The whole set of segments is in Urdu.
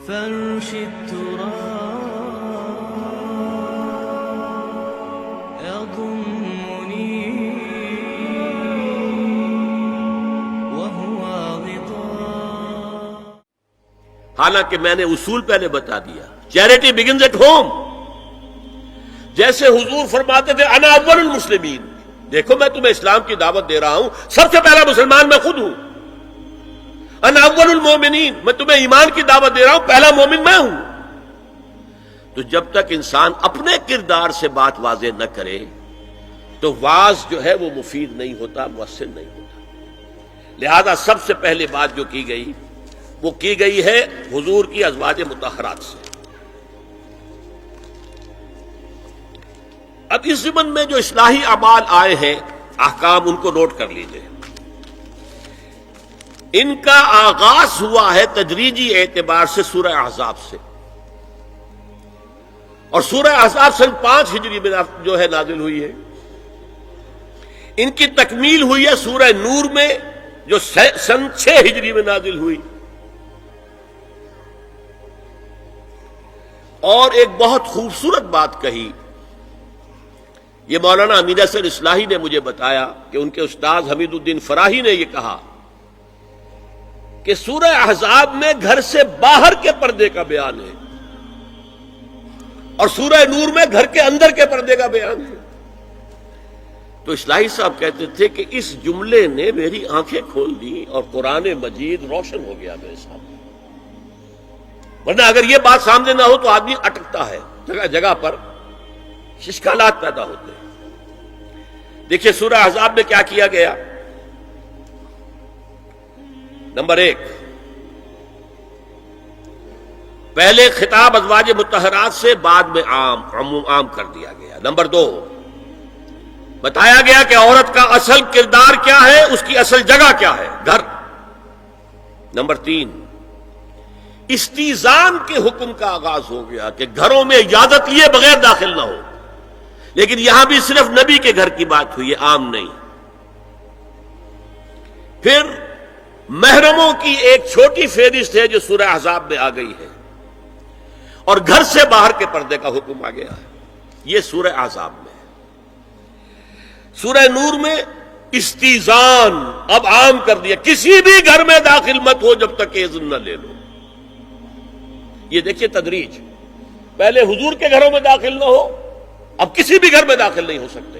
فرش التراب يضمني وهو غطاء. حالانکہ میں نے اصول پہلے بتا دیا، چیریٹی بگنز ایٹ ہوم. جیسے حضور فرماتے تھے انا اول المسلمین، دیکھو میں تمہیں اسلام کی دعوت دے رہا ہوں، سب سے پہلا مسلمان میں خود ہوں. انا اول المومنین، میں تمہیں ایمان کی دعوت دے رہا ہوں، پہلا مومن میں ہوں. تو جب تک انسان اپنے کردار سے بات واضح نہ کرے تو واز جو ہے وہ مفید نہیں ہوتا، مؤثر نہیں ہوتا. لہذا سب سے پہلے بات جو کی گئی وہ کی گئی ہے حضور کی ازواج مطہرات سے. اب اس ضمن میں جو اصلاحی اعمال آئے ہیں، احکام، ان کو نوٹ کر لیجئے. ان کا آغاز ہوا ہے تدریجی اعتبار سے سورہ احزاب سے، اور سورہ احزاب سن 5 ہجری میں جو ہے نازل ہوئی ہے. ان کی تکمیل ہوئی ہے سورہ نور میں جو سن 6 ہجری میں نازل ہوئی. اور ایک بہت خوبصورت بات کہی، یہ مولانا امین احسن اصلاحی نے مجھے بتایا کہ ان کے استاد حمید الدین فراہی نے یہ کہا کہ سورہ احزاب میں گھر سے باہر کے پردے کا بیان ہے اور سورہ نور میں گھر کے اندر کے پردے کا بیان ہے. تو اصلاحی صاحب کہتے تھے کہ اس جملے نے میری آنکھیں کھول دی اور قرآن مجید روشن ہو گیا میرے سامنے. ورنہ اگر یہ بات سامنے نہ ہو تو آدمی اٹکتا ہے، جگہ جگہ پر اشکالات پیدا ہوتے ہیں. دیکھیے سورہ احزاب میں کیا کیا گیا. نمبر 1، پہلے خطاب ازواج مطہرات سے، بعد میں عام کر دیا گیا. نمبر 2، بتایا گیا کہ عورت کا اصل کردار کیا ہے، اس کی اصل جگہ کیا ہے، گھر. نمبر 3، استیزان کے حکم کا آغاز ہو گیا کہ گھروں میں اجازت لیے بغیر داخل نہ ہو. لیکن یہاں بھی صرف نبی کے گھر کی بات ہوئی ہے، عام نہیں. پھر محرموں کی ایک چھوٹی فہرست ہے جو سورہ احزاب میں آ گئی ہے، اور گھر سے باہر کے پردے کا حکم آ گیا ہے. یہ سورہ احزاب میں. سورہ نور میں استیزان اب عام کر دیا، کسی بھی گھر میں داخل مت ہو جب تک اذن نہ لے لو. یہ دیکھیے تدریج، پہلے حضور کے گھروں میں داخل نہ ہو، اب کسی بھی گھر میں داخل نہیں ہو سکتے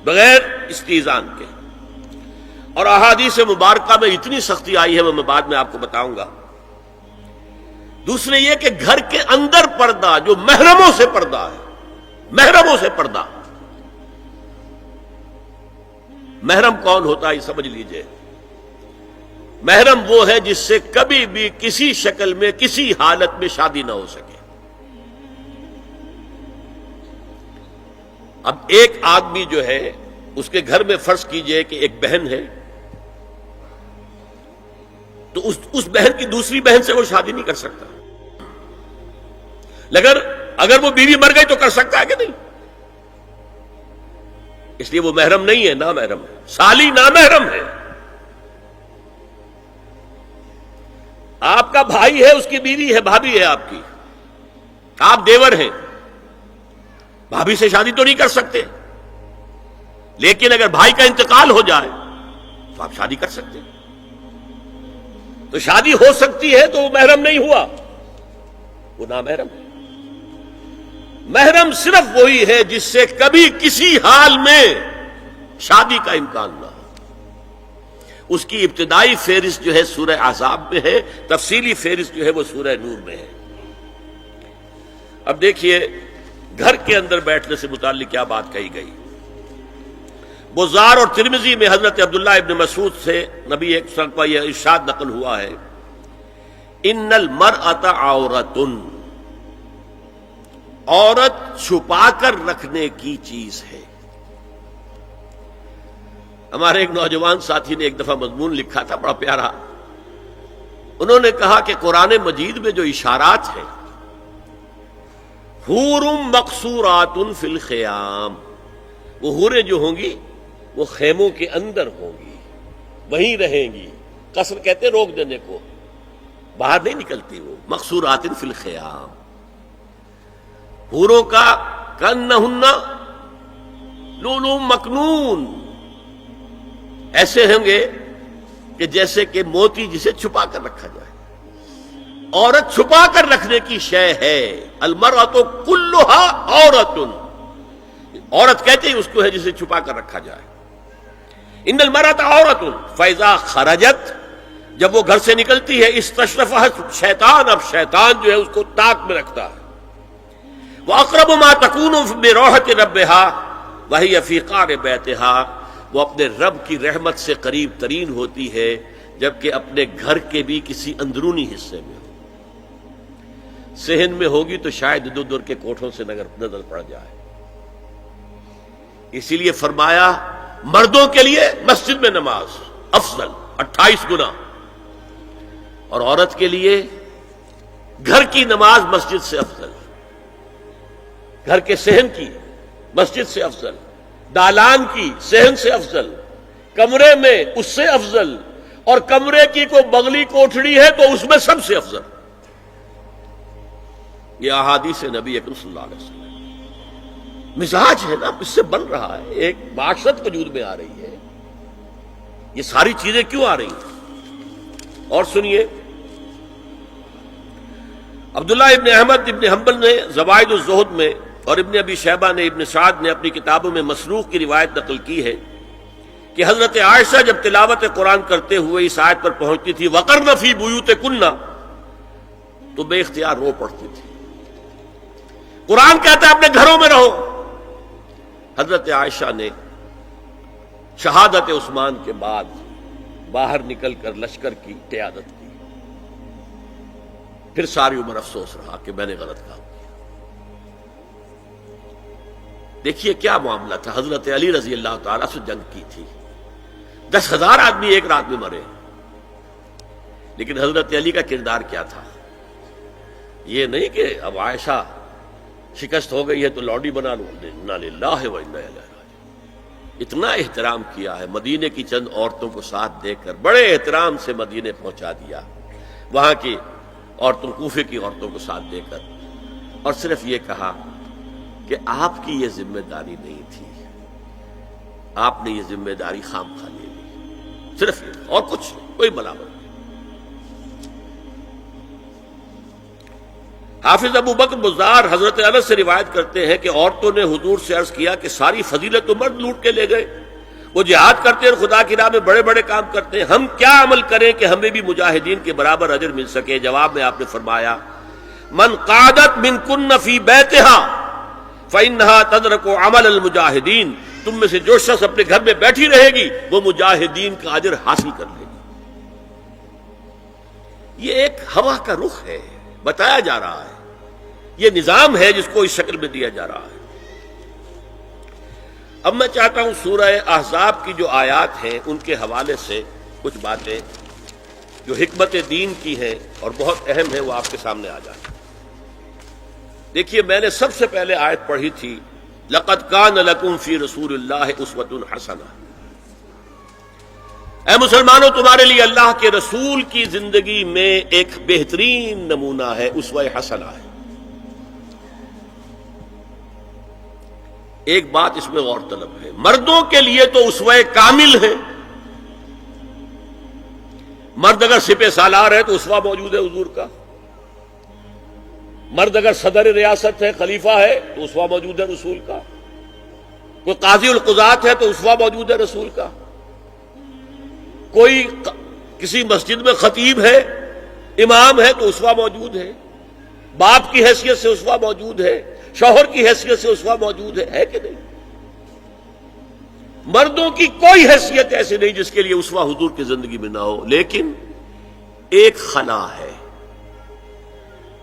بغیر استیزان کے. اور احادیث مبارکہ میں اتنی سختی آئی ہے، میں بعد میں آپ کو بتاؤں گا. دوسرے یہ کہ گھر کے اندر پردہ جو محرموں سے پردہ ہے، محرموں سے پردہ. محرم کون ہوتا ہے یہ سمجھ لیجئے. محرم وہ ہے جس سے کبھی بھی کسی شکل میں کسی حالت میں شادی نہ ہو سکے. اب ایک آدمی جو ہے اس کے گھر میں فرض کیجئے کہ ایک بہن ہے، تو اس بہن کی دوسری بہن سے وہ شادی نہیں کر سکتا. اگر وہ بیوی مر گئی تو کر سکتا ہے کہ نہیں؟ اس لیے وہ محرم نہیں ہے، نامحرم ہے. سالی نامحرم ہے. آپ کا بھائی ہے، اس کی بیوی ہے، بھابھی ہے آپ کی، آپ دیور ہیں، بھابھی سے شادی تو نہیں کر سکتے. لیکن اگر بھائی کا انتقال ہو جائے تو آپ شادی کر سکتے. تو شادی ہو سکتی ہے تو وہ محرم نہیں ہوا، وہ نامحرم ہے. محرم صرف وہی ہے جس سے کبھی کسی حال میں شادی کا امکان نہ ہو. اس کی ابتدائی فہرست جو ہے سورہ احزاب میں ہے، تفصیلی فہرست جو ہے وہ سورہ نور میں ہے. اب دیکھیے گھر کے اندر بیٹھنے سے متعلق کیا بات کہی گئی. بزار اور ترمذی میں حضرت عبداللہ ابن مسعود سے نبی ایک وسلم کا یہ ارشاد نقل ہوا ہے، ان المرأۃ عورۃ، عورت چھپا کر رکھنے کی چیز ہے. ہمارے ایک نوجوان ساتھی نے ایک دفعہ مضمون لکھا تھا بڑا پیارا. انہوں نے کہا کہ قرآن مجید میں جو اشارات ہیں، حور مقصورات فی الخیام، وہ حوریں جو ہوں گی وہ خیموں کے اندر ہوں گی، وہیں رہیں گی. قصر کہتے ہیں روک دینے کو، باہر نہیں نکلتی وہ، مقصورات فی الخیام، حوروں کا کانہن لؤلؤ مکنون، ایسے ہوں گے کہ جیسے کہ موتی جسے چھپا کر رکھا جائے۔ عورت چھپا کر رکھنے کی شے ہے، المرأۃ کلھا عورۃ، عورت کہتے ہیں اس کو ہے جسے چھپا کر رکھا جائے۔ ان المرأۃ عورۃ فاذا خرجت، جب وہ گھر سے نکلتی ہے، استشرفھا شیطان، اب شیطان جو ہے اس کو طاق میں رکھتا ہے۔ وَأَقْرَبُ مَا تَكُونُ بِرَوْحَةِ رَبِّهَا وَهِيَ فِي قَعْرِ بَيْتِهَا، وہ اپنے رب کی رحمت سے قریب ترین ہوتی ہے جبکہ اپنے گھر کے بھی کسی اندرونی حصے میں ہو۔ صحن میں ہوگی تو شاید ادھر ادھر کے کوٹھوں سے نظر پڑ جائے۔ اسی لیے فرمایا مردوں کے لیے مسجد میں نماز افضل 28 گنا، اور عورت کے لیے گھر کی نماز مسجد سے افضل، گھر کے صحن کی مسجد سے افضل، دالان کی صحن سے افضل، کمرے میں اس سے افضل، اور کمرے کی کوئی بغلی کوٹھڑی ہے تو اس میں سب سے افضل۔ یہ احادیث نبی اکرم صلی اللہ علیہ وسلم، مزاج ہے نا، اس سے بن رہا ہے، ایک معاشرت وجود میں آ رہی ہے۔ یہ ساری چیزیں کیوں آ رہی ہیں؟ اور سنیے، عبداللہ ابن احمد ابن حنبل نے زوائد الزہد میں اور ابن ابی شیبہ نے، ابن سعد نے اپنی کتابوں میں مسروق کی روایت نقل کی ہے کہ حضرت عائشہ جب تلاوت قرآن کرتے ہوئے اس آیت پر پہنچتی تھی وَقَرْنَ فِي بُيُوتِكُنَّ، تو بے اختیار رو پڑتی تھی۔ قرآن کہتا ہے اپنے گھروں میں رہو۔ حضرت عائشہ نے شہادت عثمان کے بعد باہر نکل کر لشکر کی قیادت کی، پھر ساری عمر افسوس رہا کہ میں نے غلط کام کیا۔ دیکھیے کیا معاملہ تھا، حضرت علی رضی اللہ تعالیٰ سے جنگ کی تھی، 10,000 آدمی ایک رات میں مرے، لیکن حضرت علی کا کردار کیا تھا؟ یہ نہیں کہ اب عائشہ شکست ہو گئی ہے تو لوڈی بنا لو، انا للہ و انا الیہ راجعون۔ اتنا احترام کیا ہے، مدینے کی چند عورتوں کو ساتھ دے کر بڑے احترام سے مدینے پہنچا دیا، وہاں کی عورتوں، کوفے کی عورتوں کو ساتھ دے کر، اور صرف یہ کہا کہ آپ کی یہ ذمہ داری نہیں تھی، آپ نے یہ ذمہ داری خام خواہ لے لی، صرف یہ، اور کچھ نہیں، کوئی ملامت نہیں۔ حافظ ابو بکر بزار حضرت انس سے روایت کرتے ہیں کہ عورتوں نے حضور سے عرض کیا کہ ساری فضیلت تو مرد لوٹ کے لے گئے، وہ جہاد کرتے ہیں اور خدا کی راہ میں بڑے بڑے کام کرتے ہیں، ہم کیا عمل کریں کہ ہمیں بھی مجاہدین کے برابر اجر مل سکے؟ جواب میں آپ نے فرمایا من قعدت منکن فی بیتہا فإنہا تدرک عمل المجاہدین، تم میں سے جو شخص اپنے گھر میں بیٹھی رہے گی وہ مجاہدین کا اجر حاصل کر لے گی۔ یہ ایک ہوا کا رخ ہے، بتایا جا رہا ہے، یہ نظام ہے جس کو اس شکل میں دیا جا رہا ہے۔ اب میں چاہتا ہوں سورہ احزاب کی جو آیات ہیں ان کے حوالے سے کچھ باتیں جو حکمت دین کی ہیں اور بہت اہم ہیں وہ آپ کے سامنے آ جائیں۔ دیکھیے میں نے سب سے پہلے آیت پڑھی تھی لَقَدْ كَانَ لَكُمْ فِي رَسُولِ اللَّهِ أُسْوَةٌ حَسَنَةٌ، اے مسلمانوں تمہارے لیے اللہ کے رسول کی زندگی میں ایک بہترین نمونہ ہے، اسوہ حسنہ ہے۔ ایک بات اس میں غور طلب ہے، مردوں کے لیے تو اسوہ کامل ہے، مرد اگر سپہ سالار ہے تو اسوہ موجود ہے حضور کا، مرد اگر صدر ریاست ہے، خلیفہ ہے تو اسوہ موجود ہے رسول کا، کوئی قاضی القضات ہے تو اسوہ موجود ہے رسول کا، کوئی کسی مسجد میں خطیب ہے، امام ہے تو اسوہ موجود ہے، باپ کی حیثیت سے اسوہ موجود ہے، شوہر کی حیثیت سے اسوہ موجود ہے کہ نہیں؟ مردوں کی کوئی حیثیت ایسی نہیں جس کے لیے اسوہ حضور کی زندگی میں نہ ہو، لیکن ایک خلا ہے،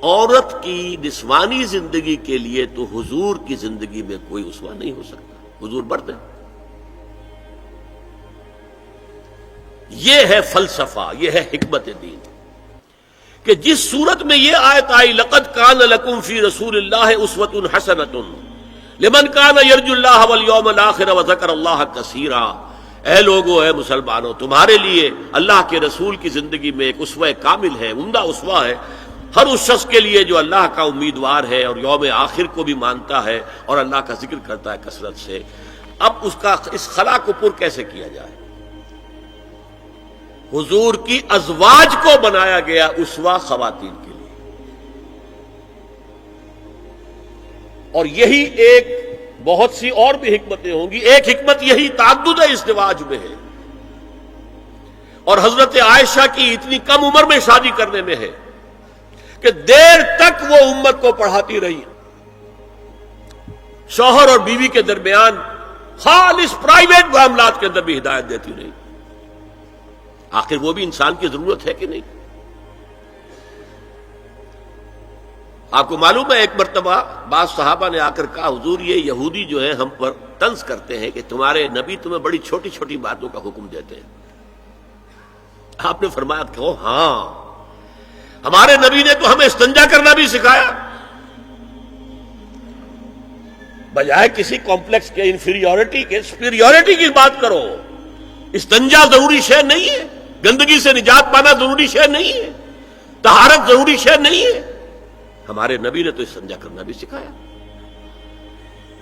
عورت کی نسوانی زندگی کے لیے تو حضور کی زندگی میں کوئی اسوہ نہیں ہو سکتا، حضور مرد ہے۔ یہ ہے فلسفہ، یہ ہے حکمت دین، کہ جس صورت میں یہ آیت آئی لَقَدْ كَانَ لَكُمْ فِي رَسُولِ اللَّهِ أُسْوَةٌ حَسَنَةٌ لِمَنْ كَانَ يَرْجُو اللَّهَ وَالْيَوْمَ الْآخِرَ وَذَكَرَ اللَّهَ كَثِيرًا، اے لوگو، اے مسلمانوں، تمہارے لیے اللہ کے رسول کی زندگی میں ایک اسوہ کامل ہے، عمدہ اسوہ ہے ہر اس شخص کے لیے جو اللہ کا امیدوار ہے اور یوم آخر کو بھی مانتا ہے اور اللہ کا ذکر کرتا ہے کثرت سے۔ اب اس خلا کو پر کیسے کیا جائے؟ حضور کی ازواج کو بنایا گیا اسوہ خواتین کے لیے، اور یہی ایک بہت سی اور بھی حکمتیں ہوں گی۔ ایک حکمت یہی تعدد ازدواج میں ہے، اور حضرت عائشہ کی اتنی کم عمر میں شادی کرنے میں ہے کہ دیر تک وہ امت کو پڑھاتی رہی، شوہر اور بیوی کے درمیان خالص پرائیویٹ معاملات کے اندر بھی ہدایت دیتی رہی۔ آخر وہ بھی انسان کی ضرورت ہے کہ نہیں؟ آپ کو معلوم ہے، ایک مرتبہ بعض صحابہ نے آ کر کہا، حضور یہ یہودی جو ہے ہم پر طنز کرتے ہیں کہ تمہارے نبی تمہیں بڑی چھوٹی چھوٹی باتوں کا حکم دیتے ہیں۔ آپ نے فرمایا کہ ہاں، ہمارے نبی نے تو ہمیں استنجا کرنا بھی سکھایا، بجائے کسی کمپلیکس کے، انفیریورٹی کے، سپیریورٹی کی بات کرو۔ استنجا ضروری شے نہیں ہے، گندگی سے نجات پانا ضروری شے نہیں ہے، طہارت ضروری شے نہیں ہے، ہمارے نبی نے تو استنجا کرنا بھی سکھایا۔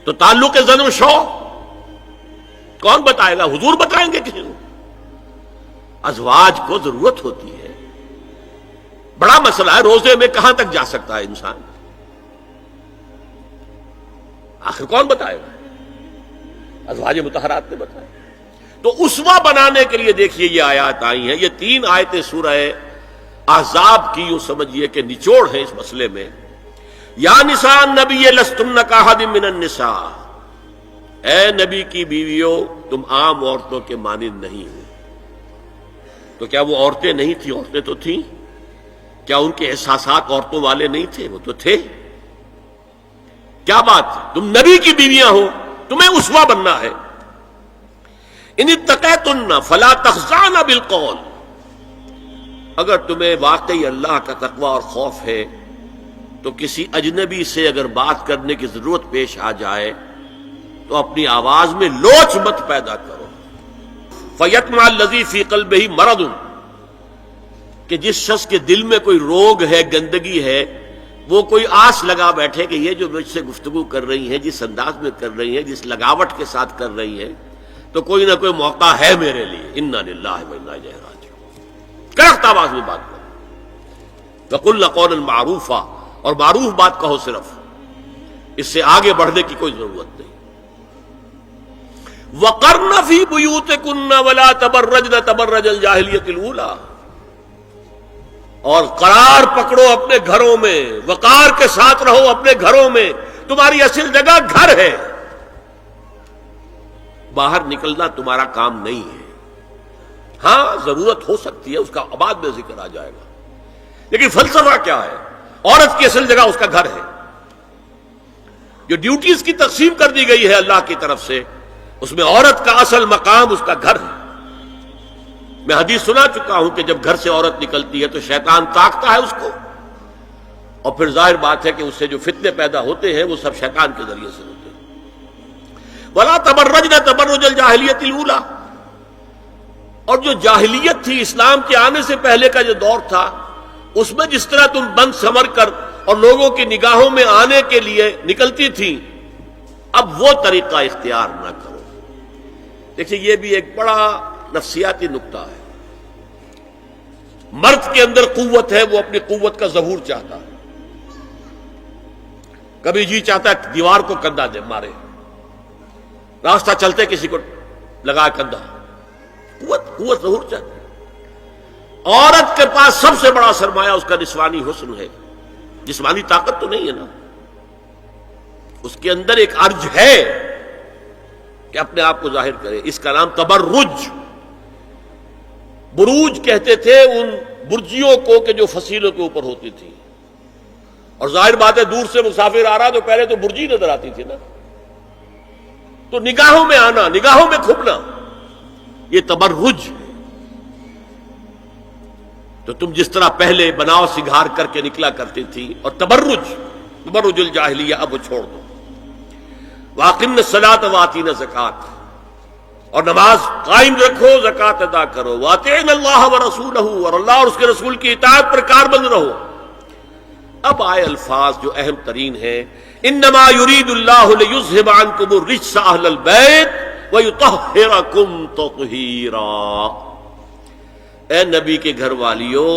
تو تعلق زن و شو کون بتائے گا؟ حضور بتائیں گے کسی کو؟ ازواج کو ضرورت ہوتی ہے، بڑا مسئلہ ہے، روزے میں کہاں تک جا سکتا ہے انسان؟ آخر کون بتائے گا؟ ازواج مطہرات نے بتایا۔ تو اسوہ بنانے کے لیے دیکھیے یہ آیات آئی ہیں، یہ 3 آیتیں سورہ احزاب کی یوں سمجھیے کہ نچوڑ ہے اس مسئلے میں۔ یا نساء النبی لستن کاحد من النساء، اے نبی کی بیویوں تم عام عورتوں کے مانند نہیں ہو۔ تو کیا وہ عورتیں نہیں تھیں؟ عورتیں تو تھیں۔ کیا ان کے احساسات عورتوں والے نہیں تھے؟ وہ تو تھے۔ کیا بات ہے؟ تم نبی کی بیویاں ہو، تمہیں اسوہ بننا ہے۔ ان اتقیتن فلا تخضعن بالقول، اگر تمہیں واقعی اللہ کا تقوی اور خوف ہے تو کسی اجنبی سے اگر بات کرنے کی ضرورت پیش آ جائے تو اپنی آواز میں لوچ مت پیدا کرو۔ فیطمع الذی فی قلبہ مرض، کہ جس شخص کے دل میں کوئی روگ ہے، گندگی ہے، وہ کوئی آس لگا بیٹھے کہ یہ جو مجھ سے گفتگو کر رہی ہیں، جس انداز میں کر رہی ہیں، جس لگاوٹ کے ساتھ کر رہی ہیں، تو کوئی نہ کوئی موقع ہے میرے لیے۔ انا للہ و انا الیہ راجعون، کرخت آواز میں بات کرو۔ وقل قولا معروفا، اور معروف بات کہو، صرف اس سے آگے بڑھنے کی کوئی ضرورت نہیں۔ وقرن فی بیوتکن ولا تبرجن تبرج الجاہلیۃ الاولی، اور قرار پکڑو اپنے گھروں میں، وقار کے ساتھ رہو اپنے گھروں میں، تمہاری اصل جگہ گھر ہے، باہر نکلنا تمہارا کام نہیں ہے۔ ہاں ضرورت ہو سکتی ہے، اس کا بعد میں ذکر آ جائے گا، لیکن فلسفہ کیا ہے؟ عورت کی اصل جگہ اس کا گھر ہے۔ جو ڈیوٹیز کی تقسیم کر دی گئی ہے اللہ کی طرف سے، اس میں عورت کا اصل مقام اس کا گھر ہے۔ میں حدیث سنا چکا ہوں کہ جب گھر سے عورت نکلتی ہے تو شیطان تاکتا ہے اس کو، اور پھر ظاہر بات ہے کہ اس سے جو فتنے پیدا ہوتے ہیں وہ سب شیطان کے ذریعے سے ہوتے ہیں۔ وَلَا تَبَرَّجْنَ تَبَرُّجَ الْجَاهِلِيَّةِ الْأُولَىٰ، اور جو جاہلیت تھی، اسلام کے آنے سے پہلے کا جو دور تھا، اس میں جس طرح تم بند سمر کر اور لوگوں کی نگاہوں میں آنے کے لیے نکلتی تھی، اب وہ طریقہ اختیار نہ کرو۔ دیکھیے یہ بھی ایک بڑا نفسیاتی نکتہ ہے۔ مرد کے اندر قوت ہے، وہ اپنی قوت کا ظہور چاہتا ہے، کبھی جی چاہتا ہے دیوار کو کندھا دے مارے، راستہ چلتے کسی کو لگا کندھا، قوت ظہور چاہتا ہے۔ عورت کے پاس سب سے بڑا سرمایہ اس کا نسوانی حسن ہے، جسمانی طاقت تو نہیں ہے نا، اس کے اندر ایک ارج ہے کہ اپنے آپ کو ظاہر کرے۔ اس کا نام تبرج، بروج کہتے تھے ان برجیوں کو کہ جو فصیلوں کے اوپر ہوتی تھی، اور ظاہر بات ہے دور سے مسافر آ رہا تو پہلے تو برجی نظر آتی تھی نا، تو نگاہوں میں آنا، نگاہوں میں کھپنا، یہ تبرج ہے۔ تو تم جس طرح پہلے بناؤ سنگھار کر کے نکلا کرتی تھی، اور تبرج الجاہلیہ اب وہ چھوڑ دو۔ واقمن الصلاۃ وآتین الزکوٰۃ، اور نماز قائم رکھو، زکوٰۃ ادا کرو، وَأَطِیعُوا اللَّهَ وَرَسُولَهُ، اور اللہ اور اس کے رسول کی اطاعت پر کاربند رہو۔ اب آئے الفاظ جو اہم ترین ہیں، انما یرید اللہ لیذھب عنکم الرجس اہل البیت ویطہرکم تطہیرا۔ اے نبی کے گھر والیو،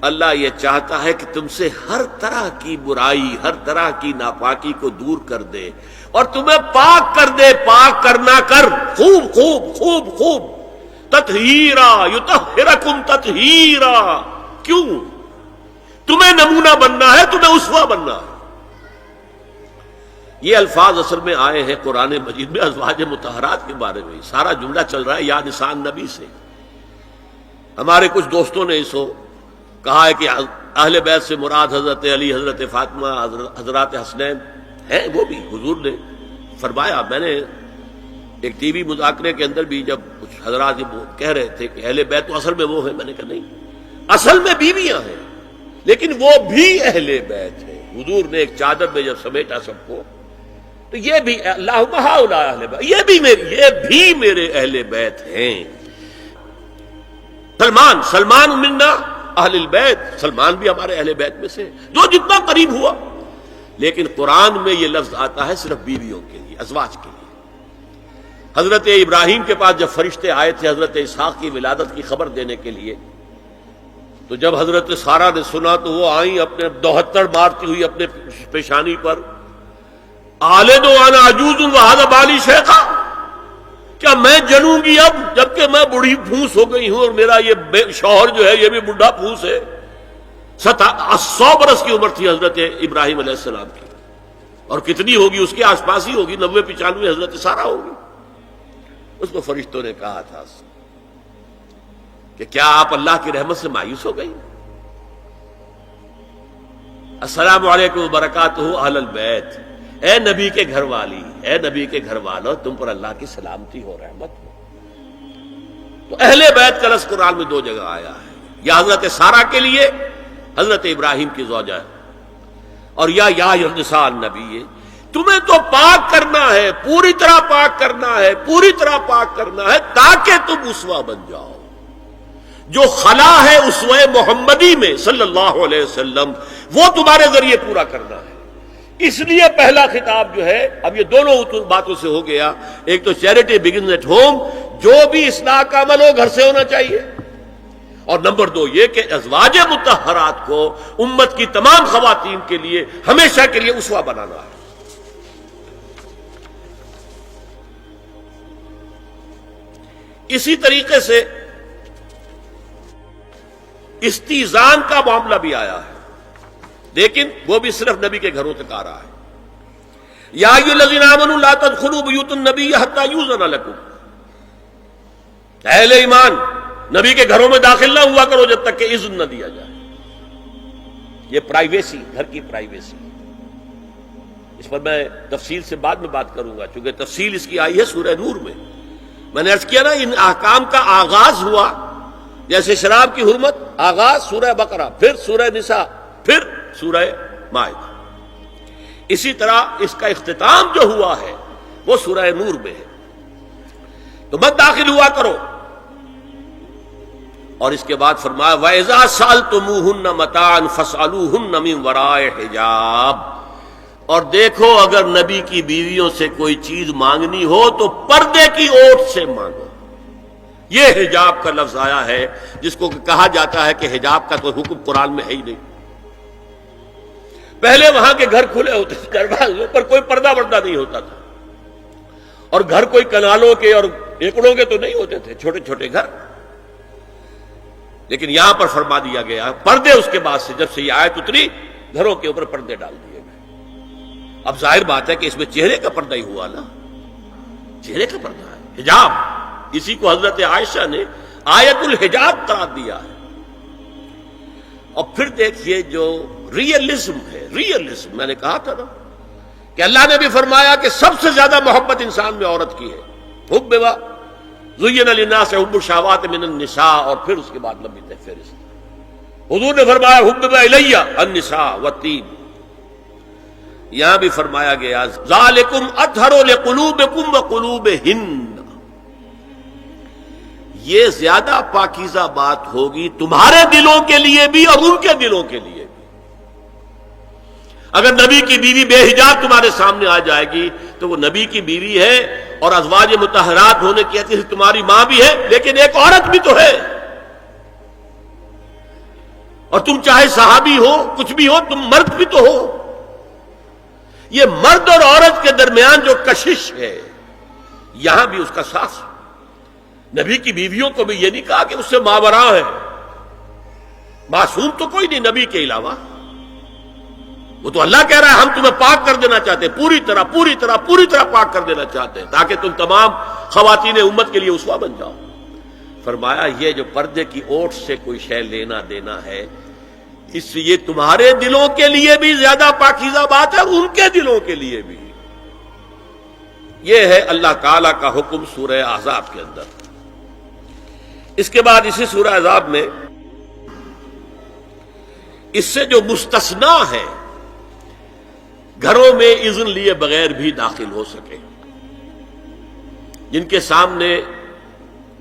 اللہ یہ چاہتا ہے کہ تم سے ہر طرح کی برائی، ہر طرح کی ناپاکی کو دور کر دے اور تمہیں پاک کر دے۔ پاک کرنا کر، خوب خوب خوب خوب، تطہیرا، یطہرکم تطہیرا۔ کیوں؟ تمہیں نمونہ بننا ہے، تمہیں اسوہ بننا ہے۔ یہ الفاظ اصل میں آئے ہیں قرآن مجید میں ازواج مطہرات کے بارے میں۔ سارا جملہ چل رہا ہے یا نساء نبی سے۔ ہمارے کچھ دوستوں نے اس کو کہا ہے کہ اہل بیت سے مراد حضرت علی، حضرت فاطمہ، حضرات حسنین ہیں۔ وہ بھی حضور نے فرمایا، میں نے ایک ٹی وی مذاکرے کے اندر بھی جب کچھ حضرات کہہ رہے تھے کہ اہل بیت تو اصل میں وہ ہیں، میں نے کہا نہیں، اصل میں بیویاں ہیں لیکن وہ بھی اہل بیت ہیں۔ حضور نے ایک چادر میں جب سمیٹا سب کو، تو یہ بھی اللہم ہؤلاء اہل بیت، یہ بھی میرے اہل بیت ہیں۔ سلمان منا اہل البیت، سلمان بھی ہمارے اہل بیت میں سے، جو جتنا قریب ہوا۔ لیکن قرآن میں یہ لفظ آتا ہے صرف بیویوں کے لیے، ازواج کے لیے۔ حضرت ابراہیم کے پاس جب فرشتے آئے تھے حضرت اسحاق کی ولادت کی خبر دینے کے لیے، تو جب حضرت سارہ نے سنا تو وہ آئیں اپنے دوہتر مارتی ہوئی اپنے پیشانی پر، آلد وانا عجوز وہذا بالی شیخا، کیا میں جنوں گی اب جبکہ میں بوڑھی پھونس ہو گئی ہوں اور میرا یہ شوہر جو ہے یہ بھی بوڑھا پھونس ہے۔ 100 برس کی عمر تھی حضرت ابراہیم علیہ السلام کی، اور کتنی ہوگی اس کے آس پاس ہی ہوگی، 90-95 حضرت سارہ ہوگی۔ اس کو فرشتوں نے کہا تھا کہ کیا آپ اللہ کی رحمت سے مایوس ہو گئی؟ السلام علیکم وبرکاتہ اہل البیت، اے نبی کے گھر والی، اے نبی کے گھر والوں، تم پر اللہ کی سلامتی ہو، رحمت ہو۔ تو اہل بیت کا لفظ قرآن میں 2 جگہ آیا ہے، یا حضرت سارہ کے لیے حضرت ابراہیم کی زوجہ، اور یا نساء النبی، تمہیں تو پاک کرنا ہے، پوری طرح پاک کرنا ہے، پوری طرح پاک کرنا ہے تاکہ تم اسوہ بن جاؤ۔ جو خلا ہے اسوہ محمدی میں صلی اللہ علیہ وسلم، وہ تمہارے ذریعے پورا کرنا ہے۔ اس لیے پہلا خطاب جو ہے، اب یہ دونوں باتوں سے ہو گیا، ایک تو چیریٹی بگنز ایٹ ہوم، جو بھی اصلاح کا عمل ہو گھر سے ہونا چاہیے، اور نمبر 2 یہ کہ ازواج مطہرات کو امت کی تمام خواتین کے لیے ہمیشہ کے لیے اسوہ بنانا ہے۔ اسی طریقے سے استیزان کا معاملہ بھی آیا ہے، لیکن وہ بھی صرف نبی کے گھروں تک آ رہا ہے۔ یا ایھا الذین آمنوا لا تدخلوا بیوت النبی حتی یؤذن لکم، اہل ایمان نبی کے گھروں میں داخل نہ ہوا کرو جب تک کہ اذن نہ دیا جائے۔ یہ پرائیویسی، گھر کی پرائیویسی، اس پر میں تفصیل سے بعد میں بات کروں گا، چونکہ تفصیل اس کی آئی ہے سورہ نور میں۔ میں نے عرض کیا نا، ان احکام کا آغاز ہوا، جیسے شراب کی حرمت، آغاز سورہ بقرہ، پھر سورہ نساء، پھر سورہ مائدہ۔ اسی طرح اس کا اختتام جو ہوا ہے وہ سورہ نور میں ہے۔ تو مت داخل ہوا کرو، اور اس کے بعد فرمایا وَإِذَا سَأَلْتُمُوهُنَّ مَتَاعًا فَاسْأَلُوهُنَّ مِنْ وَرَاءِ حِجَابٍ، اور دیکھو اگر نبی کی بیویوں سے کوئی چیز مانگنی ہو تو پردے کی اوٹ سے مانگو۔ یہ حجاب کا لفظ آیا ہے، جس کو کہا جاتا ہے کہ حجاب کا کوئی حکم قرآن میں ہے ہی نہیں۔ پہلے وہاں کے گھر کھلے ہوتے تھے، دروازوں پر کوئی پردہ وردہ نہیں ہوتا تھا، اور گھر کوئی کنالوں کے اور ایکڑوں کے تو نہیں ہوتے تھے، چھوٹے چھوٹے گھر۔ لیکن یہاں پر فرما دیا گیا پردے، اس کے بعد سے جب سے یہ آیت اتری گھروں کے اوپر پردے ڈال دیے گئے۔ اب ظاہر بات ہے کہ اس میں چہرے کا پردہ ہی ہوا نا، چہرے کا پردہ ہے حجاب، اسی کو حضرت عائشہ نے آیت الحجاب قرار دیا ہے۔ اور پھر دیکھیے جو ریئلزم ہے، ریئلزم میں نے کہا تھا نا کہ اللہ نے بھی فرمایا کہ سب سے زیادہ محبت انسان میں عورت کی ہے، حب زین للناس حب الشہوات من النساء، اور پھر اس کے بعد لمبی فہرست۔ حضور نے فرمایا حبب الی النساء والطیب، یہاں بھی فرمایا گیا ذالکم اطہر لقلوبکم وقلوبہن، یہ زیادہ پاکیزہ بات ہوگی تمہارے دلوں کے لیے بھی اور ان کے دلوں کے لیے بھی۔ اگر نبی کی بیوی بے حجاب تمہارے سامنے آ جائے گی تو وہ نبی کی بیوی ہے اور ازواج مطہرات ہونے کی حیثیت سے تمہاری ماں بھی ہے، لیکن ایک عورت بھی تو ہے، اور تم چاہے صحابی ہو کچھ بھی ہو، تم مرد بھی تو ہو۔ یہ مرد اور عورت کے درمیان جو کشش ہے یہاں بھی اس کا ساس۔ نبی کی بیویوں کو بھی یہ نہیں کہا کہ اس سے ماوراء ہے، معصوم تو کوئی نہیں نبی کے علاوہ، وہ تو اللہ کہہ رہا ہے ہم تمہیں پاک کر دینا چاہتے ہیں، پوری طرح پاک کر دینا چاہتے ہیں تاکہ تم تمام خواتین امت کے لیے اسوہ بن جاؤ۔ فرمایا یہ جو پردے کی اوٹ سے کوئی شے لینا دینا ہے، اس سے یہ تمہارے دلوں کے لیے بھی زیادہ پاکیزہ بات ہے اور ان کے دلوں کے لیے بھی۔ یہ ہے اللہ تعالی کا حکم سورہ احزاب کے اندر۔ اس کے بعد اسی سورہ احزاب میں اس سے جو مستثنا ہے، گھروں میں اذن لیے بغیر بھی داخل ہو سکے، جن کے سامنے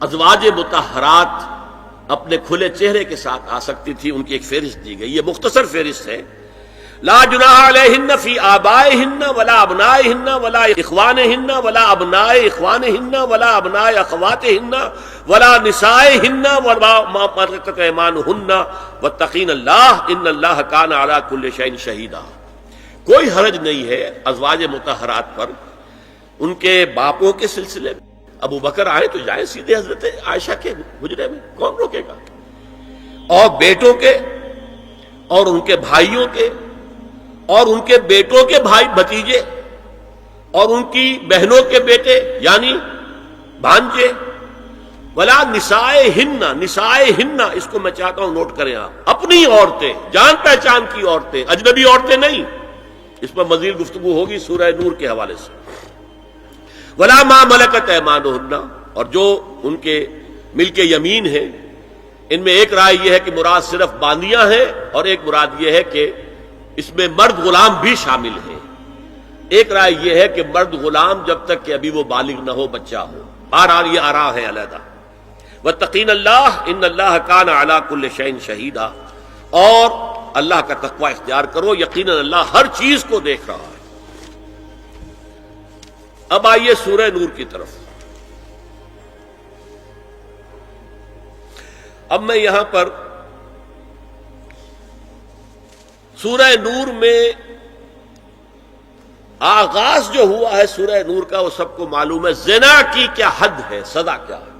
ازواج مطہرات اپنے کھلے چہرے کے ساتھ آ سکتی تھی، ان کی ایک فہرست دی گئی۔ یہ مختصر فہرست ہے۔ لا جناح علیہن فی آبائہن ولا ابنائہن ولا اخوانہن ولا ابناء اخوانہن ولا ابناء اخواتہن ولا نسائہن ولا ما ملکت ایمانہن واتقین اللہ ان اللہ کان علی کل شیء شہیدا۔ کوئی حرج نہیں ہے ازواج مطہرات پر ان کے باپوں کے سلسلے میں۔ ابو بکر آئے تو جائیں سیدھے حضرت عائشہ کے حجرے میں، کون روکے گا؟ اور بیٹوں کے اور ان کے بھائیوں کے اور ان کے بیٹوں کے بھائی بھتیجے اور ان کی بہنوں کے بیٹے یعنی بھانجے، ولا نسائہن، نسائہن اس کو میں چاہتا ہوں نوٹ کریں آپ، اپنی عورتیں، جان پہچان کی عورتیں، اجنبی عورتیں نہیں۔ اس پر مزید گفتگو ہوگی سورہ نور کے حوالے سے۔ ولا ما ملکت ایمانہن، اور جو ان کے ملک یمین ہیں، ان میں ایک رائے یہ ہے کہ مراد صرف باندیاں ہیں اور ایک مراد یہ ہے کہ اس میں مرد غلام بھی شامل ہیں۔ ایک رائے یہ ہے کہ مرد غلام جب تک کہ ابھی وہ بالغ نہ ہو، بچہ ہو۔ بہرحال یہ آراء ہے علیحدہ۔ واتقین اللہ ان اللہ کان علی کل شیء شہیدا، اور اللہ کا تقوی اختیار کرو، یقیناً اللہ ہر چیز کو دیکھ رہا ہے۔ اب آئیے سورہ نور کی طرف۔ اب میں یہاں پر سورہ نور میں آغاز جو ہوا ہے سورہ نور کا، وہ سب کو معلوم ہے۔ زنا کی کیا حد ہے، سزا کیا ہے؟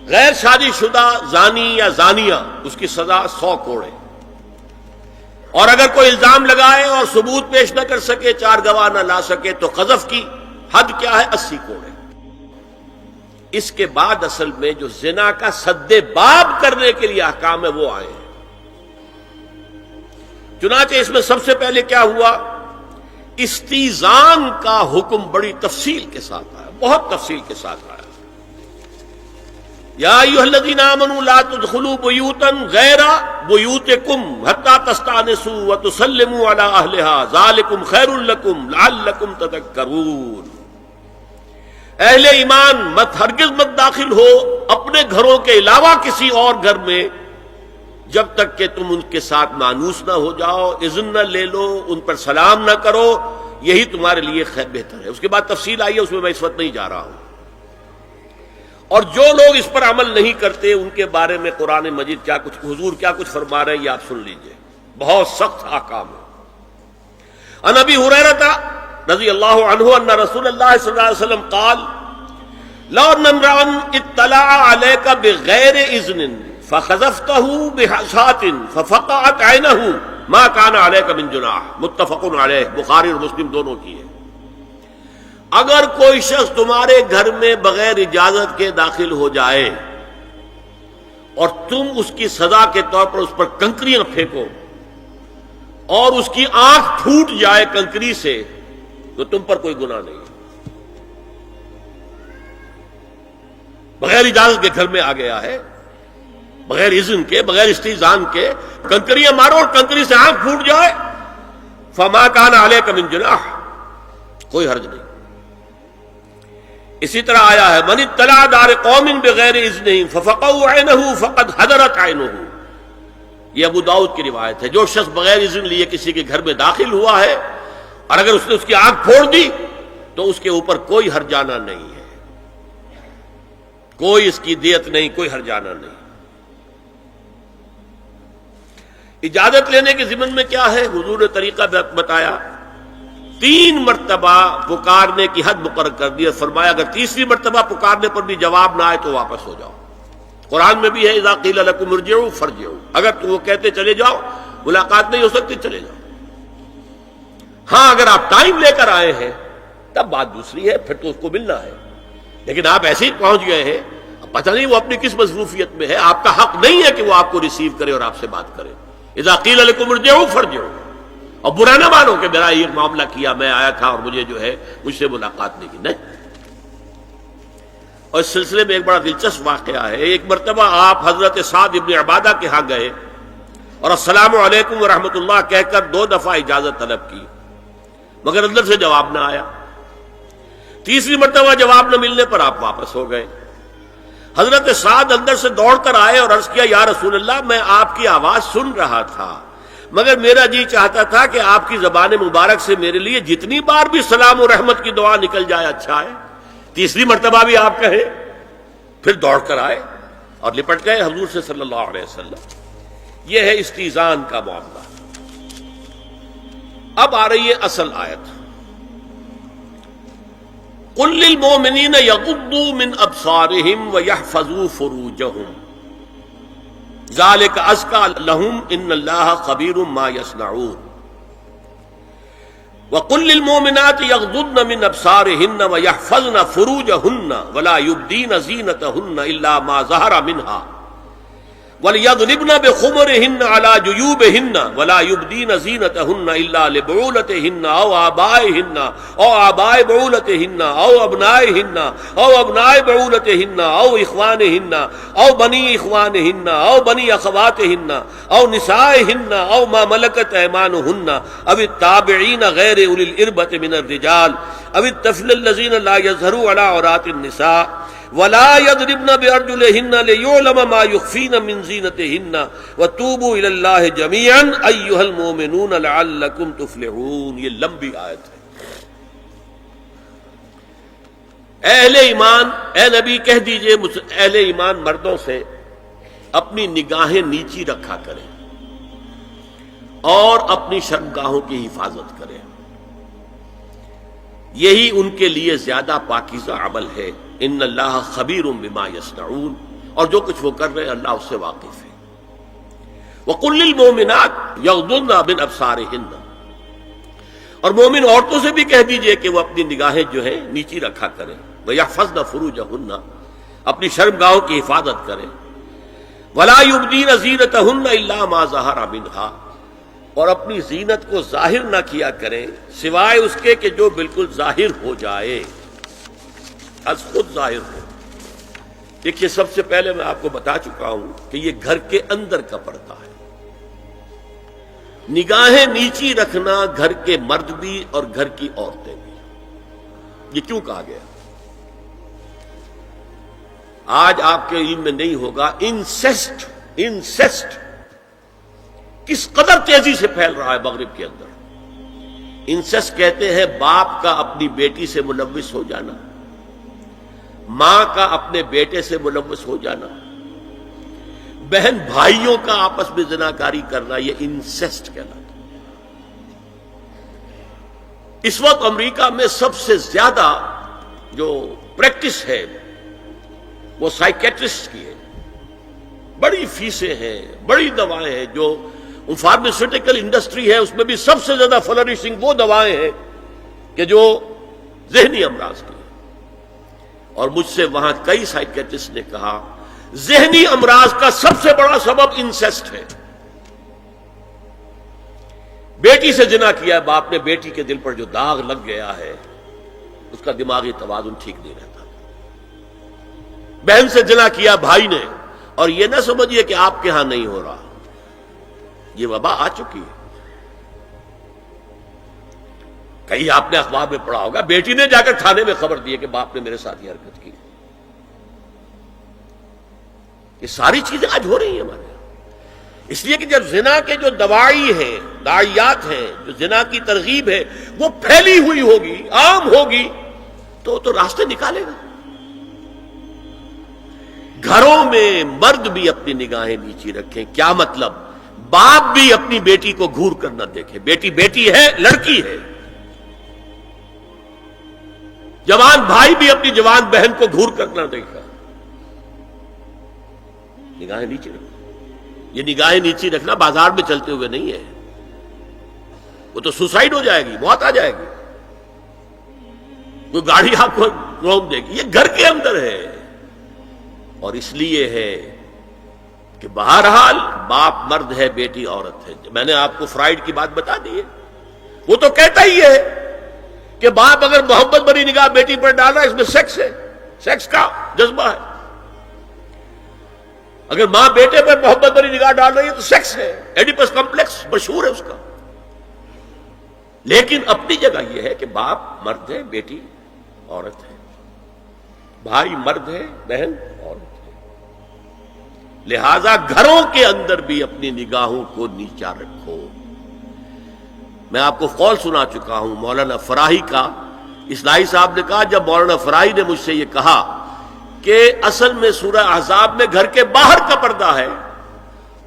غیر شادی شدہ زانی یا زانیہ، اس کی سزا 100 کوڑے، اور اگر کوئی الزام لگائے اور ثبوت پیش نہ کر سکے، 4 گواہ نہ لا سکے، تو قذف کی حد کیا ہے؟ 80 کوڑے۔ اس کے بعد اصل میں جو زنا کا سد باب کرنے کے لیے احکام ہے وہ آئے ہیں۔ چنانچہ اس میں سب سے پہلے کیا ہوا؟ استیزان کا حکم بڑی تفصیل کے ساتھ آیا، بہت تفصیل کے ساتھ آیا۔ یا ایھا الذین آمنوا لا تدخلوا بیوتا غیر بیوتکم حتی تستأنسوا وتسلموا علی اہلها ذالکم خیر لکم لعلکم تذکرون۔ اہل ایمان ہرگز مت داخل ہو اپنے گھروں کے علاوہ کسی اور گھر میں جب تک کہ تم ان کے ساتھ مانوس نہ ہو جاؤ، اذن نہ لے لو، ان پر سلام نہ کرو، یہی تمہارے لیے بہتر ہے۔ اس کے بعد تفصیل آئی ہے، اس میں میں اس وقت نہیں جا رہا ہوں۔ اور جو لوگ اس پر عمل نہیں کرتے ان کے بارے میں قرآن مجید کیا کچھ، حضور کیا کچھ فرما رہے ہیں یہ آپ سن لیجئے، بہت سخت احکام ہے۔ عن ابی ہریرہ رضی اللہ عنہ ان رسول اللہ صلی اللہ علیہ وسلم قال لو ان امرأ اطلع علیک بغیر اذن فخذفته بحصاة ففقعت عینه ما كان علیک من جناح، متفق علیہ، بخاری اور مسلم دونوں کی ہے۔ اگر کوئی شخص تمہارے گھر میں بغیر اجازت کے داخل ہو جائے اور تم اس کی سزا کے طور پر اس پر کنکریاں پھینکو اور اس کی آنکھ پھوٹ جائے کنکری سے، تو تم پر کوئی گناہ نہیں۔ بغیر اجازت کے گھر میں آ گیا ہے، بغیر اذن کے، بغیر استئذان کے کنکریاں مارو اور کنکری سے آنکھ پھوٹ جائے، فما کان علیک من جناح، کوئی حرج نہیں۔ اسی طرح آیا ہے من اطلع دار قوم بغیر اذنہم ففقعوا عینہ فقد حضرت عینہ، یہ ابو داؤد کی روایت ہے۔ جو شخص بغیر اذن لیے کسی کے گھر میں داخل ہوا ہے اور اگر اس نے اس کی آنکھ پھوڑ دی تو اس کے اوپر کوئی ہرجانہ نہیں ہے، کوئی اس کی دیت نہیں، کوئی ہرجانہ نہیں۔ اجازت لینے کے ضمن میں کیا ہے؟ حضور نے طریقہ بتایا، 3 مرتبہ پکارنے کی حد مقرر کر دی، فرمایا اگر تیسری مرتبہ پکارنے پر بھی جواب نہ آئے تو واپس ہو جاؤ۔ قرآن میں بھی ہے اذا قیل لکم ارجعوا فارجعوا، اگر وہ کہتے چلے جاؤ، ملاقات نہیں ہو سکتی، چلے جاؤ۔ ہاں اگر آپ ٹائم لے کر آئے ہیں تب بات دوسری ہے، پھر تو اس کو ملنا ہے، لیکن آپ ایسے ہی پہنچ گئے ہیں، پتہ نہیں وہ اپنی کس مصروفیت میں ہے، آپ کا حق نہیں ہے کہ وہ آپ کو ریسیو کرے اور آپ سے بات کرے۔ اذا قیل لکم ارجعوا فارجعوا، اور برا نہ مانو کہ میرا یہ معاملہ کیا، میں آیا تھا اور مجھے جو ہے مجھ سے ملاقات نہیں کی، نہیں۔ اور اس سلسلے میں ایک بڑا دلچسپ واقعہ ہے۔ ایک مرتبہ آپ حضرت سعد ابن عبادہ کے ہاں گئے اور السلام علیکم ورحمۃ اللہ کہہ کر 2 دفعہ اجازت طلب کی، مگر اندر سے جواب نہ آیا۔ تیسری مرتبہ جواب نہ ملنے پر آپ واپس ہو گئے۔ حضرت سعد اندر سے دوڑ کر آئے اور عرض کیا یا رسول اللہ، میں آپ کی آواز سن رہا تھا مگر میرا جی چاہتا تھا کہ آپ کی زبان مبارک سے میرے لیے جتنی بار بھی سلام و رحمت کی دعا نکل جائے اچھا ہے، تیسری مرتبہ بھی آپ کہیں۔ پھر دوڑ کر آئے اور لپٹ گئے حضور سے صلی اللہ علیہ وسلم۔ یہ ہے استیزان کا معاملہ۔ اب آ رہی ہے اصل آیت، قل للمؤمنین یغضوا من ابصارہم ویحفظوا فروجہم ذالک ازکی لہم ان اللہ خبیر ما یصنعون وقل للمؤمنات یغضضن من ابصارہن ویحفظن فروجہن ولا یبدین زینتہن الا ما ظہر منہا وَلْيَضْرِبْنَ بِخُمُرِهِنَّ عَلَى جُيُوبِهِنَّ وَلَا يُبْدِينَ زِينَتَهُنَّ إِلَّا لِبُعُولَتِهِنَّ أَوْ آبَائِهِنَّ أَوْ آبَاءِ بُعُولَتِهِنَّ أَوْ أَبْنَائِهِنَّ أَوْ أَبْنَاءِ بُعُولَتِهِنَّ أَوْ إِخْوَانِهِنَّ أَوْ بَنِي إِخْوَانِهِنَّ أَوْ بَنِي أَخَوَاتِهِنَّ أَوْ نِسَائِهِنَّ أَوْ مَا مَلَكَتْ أَيْمَانُهُنَّ أَوِ التَّابِعِينَ غَيْرِ أُولِي الْإِرْبَةِ مِنَ الرِّجَالِ أَوِ الطَّفْلِ الَّذِينَ لَا يَظْهَرُوا عَلَى عَوْرَاتِ النِّسَاءِ وَلَا يَضْرِبْنَ بِأَرْجُلِهِنَّ لِيُعْلَمَ مَا يُخْفِينَ مِنْ زِينَتِهِنَّ وَتُوبُوا إِلَى اللَّهِ جَمِيعًا أَيُّهَا الْمُؤْمِنُونَ لَعَلَّكُمْ تُفْلِحُونَ۔ یہ لمبی آیت ہے۔ اہل ایمان، اے نبی کہہ دیجئے اہل ایمان مردوں سے اپنی نگاہیں نیچی رکھا کریں اور اپنی شرمگاہوں کی حفاظت کریں، یہی ان کے لیے زیادہ پاکیزہ عمل ہے۔ ان اللہ خبیر بما یصنعون، اور جو کچھ وہ کر رہے ہیں اللہ اس سے واقف ہے۔ وقل للمؤمنات یغضضن من ابصارہن، اور مومن عورتوں سے بھی کہہ دیجئے کہ وہ اپنی نگاہیں جو ہے نیچی رکھا کریں، ویحفظن فروجہن، اپنی شرمگاہوں کی حفاظت کریں، ولا یبدین زینتہن الا ما ظہر منہا، اور اپنی زینت کو ظاہر نہ کیا کریں سوائے اس کے کہ جو بالکل ظاہر ہو جائے، از خود ظاہر ہو۔ دیکھیے سب سے پہلے میں آپ کو بتا چکا ہوں کہ یہ گھر کے اندر کا پردہ ہے۔ نگاہیں نیچی رکھنا گھر کے مرد بھی اور گھر کی عورتیں بھی۔ یہ کیوں کہا گیا؟ آج آپ کے علم میں نہیں ہوگا انسیسٹ کس قدر تیزی سے پھیل رہا ہے مغرب کے اندر۔ انسیسٹ کہتے ہیں باپ کا اپنی بیٹی سے ملوث ہو جانا، ماں کا اپنے بیٹے سے ملوث ہو جانا، بہن بھائیوں کا آپس میں زناکاری کرنا، یہ انسیسٹ کہلاتا ہے۔ اس وقت امریکہ میں سب سے زیادہ جو پریکٹس ہے وہ سائیکیٹرسٹ کی ہے، بڑی فیسیں ہیں، بڑی دوائیں ہیں، جو فارماسیوٹیکل انڈسٹری ہے اس میں بھی سب سے زیادہ فلرشنگ وہ دوائیں ہیں کہ جو ذہنی امراض کی ہیں۔ اور مجھ سے وہاں کئی سائیکیٹرسٹ نے کہا ذہنی امراض کا سب سے بڑا سبب انسیسٹ ہے۔ بیٹی سے زنا کیا ہے باپ نے، بیٹی کے دل پر جو داغ لگ گیا ہے اس کا دماغی توازن ٹھیک نہیں رہتا۔ بہن سے زنا کیا بھائی نے، اور یہ نہ سمجھیے کہ آپ کے ہاں نہیں ہو رہا، یہ وبا آ چکی ہے۔ کہیں آپ نے اخبار میں پڑھا ہوگا بیٹی نے جا کر تھانے میں خبر دی کہ باپ نے میرے ساتھ یہ حرکت کی. یہ ساری چیزیں آج ہو رہی ہیں ہمارے یہاں. اس لیے کہ جب زنا کے جو دواعی ہیں، داعیات ہیں، جو زنا کی ترغیب ہے وہ پھیلی ہوئی ہوگی، عام ہوگی، تو راستے نکالے گا. گھروں میں مرد بھی اپنی نگاہیں نیچی رکھیں. کیا مطلب؟ باپ بھی اپنی بیٹی کو گھور کر نہ دیکھے. بیٹی بیٹی ہے، لڑکی ہے. جوان بھائی بھی اپنی جوان بہن کو گھور کر نہ دیکھا. نگاہیں نیچی رکھو. یہ نگاہیں نیچی رکھنا بازار میں چلتے ہوئے نہیں ہے. وہ تو سوسائڈ ہو جائے گی، موت آ جائے گی. کوئی گاڑی آپ کو روک دے گی. یہ گھر کے اندر ہے. اور اس لیے ہے کہ بہرحال باپ مرد ہے، بیٹی عورت ہے. میں نے آپ کو فرائیڈ کی بات بتا دی ہے. وہ تو کہتا ہی ہے کہ باپ اگر محبت بھری نگاہ بیٹی پر ڈال رہا ہے، اس میں سیکس ہے، سیکس کا جذبہ ہے. اگر ماں بیٹے پر محبت بھری نگاہ ڈال رہی ہے تو سیکس ہے. ایڈیپس کمپلیکس مشہور ہے اس کا. لیکن اپنی جگہ یہ ہے کہ باپ مرد ہے، بیٹی عورت ہے. بھائی مرد ہے، بہن عورت ہے. لہذا گھروں کے اندر بھی اپنی نگاہوں کو نیچا رکھو. میں آپ کو قول سنا چکا ہوں مولانا فراہی کا. اصلاحی صاحب نے کہا، جب مولانا فراہی نے مجھ سے یہ کہا کہ اصل میں سورہ احزاب میں گھر کے باہر کا پردہ ہے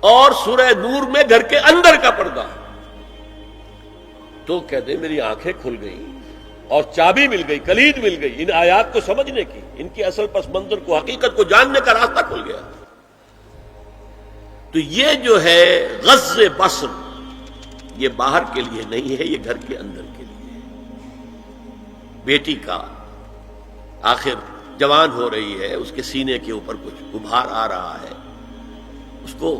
اور سورہ نور میں گھر کے اندر کا پردہ ہے، تو کہتے میری آنکھیں کھل گئیں اور چابی مل گئی، کلید مل گئی ان آیات کو سمجھنے کی، ان کی اصل پس منظر کو، حقیقت کو جاننے کا راستہ کھل گیا. تو یہ جو ہے غض بصر، یہ باہر کے لیے نہیں ہے، یہ گھر کے اندر کے لیے ہے. بیٹی کا آخر جوان ہو رہی ہے، اس کے سینے کے اوپر کچھ غبار آ رہا ہے، اس کو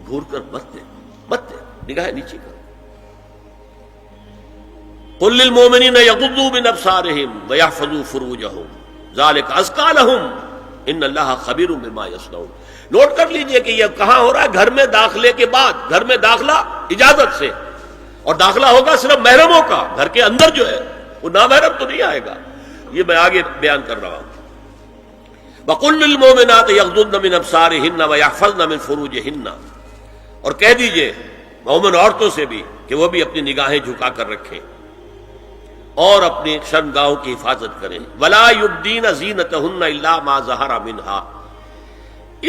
گھور کر مت دے، نگاہ نیچی کرو. قل للمؤمنین یغضوا من ابصارهم ویحفظوا فروجهم ذلک ازکی لهم ان اللہ خبیر بما یصنعون. نوٹ کر لیجئے کہ یہ کہاں ہو رہا ہے؟ گھر میں داخلے کے بعد. گھر میں داخلہ اجازت سے، اور داخلہ ہوگا صرف محرموں کا. گھر کے اندر جو ہے وہ نامحرم تو نہیں آئے گا. یہ میں آگے بیان کر رہا ہوں. وَقُلْ لِلْمُؤْمِنَاتِ يَغْضُضْنَ مِنْ أَبْصَارِهِنَّ وَيَحْفَظْنَ مِنْ فُرُوجِهِنَّ. اور کہہ دیجئے مومن عورتوں سے بھی کہ وہ بھی اپنی نگاہیں جھکا کر رکھیں اور اپنی شرمگاہوں کی حفاظت کریں. وَلَا يُبْدِينَ زِينَتَهُنَّ إِلَّا مَا ظَهَرَ مِنْهَا.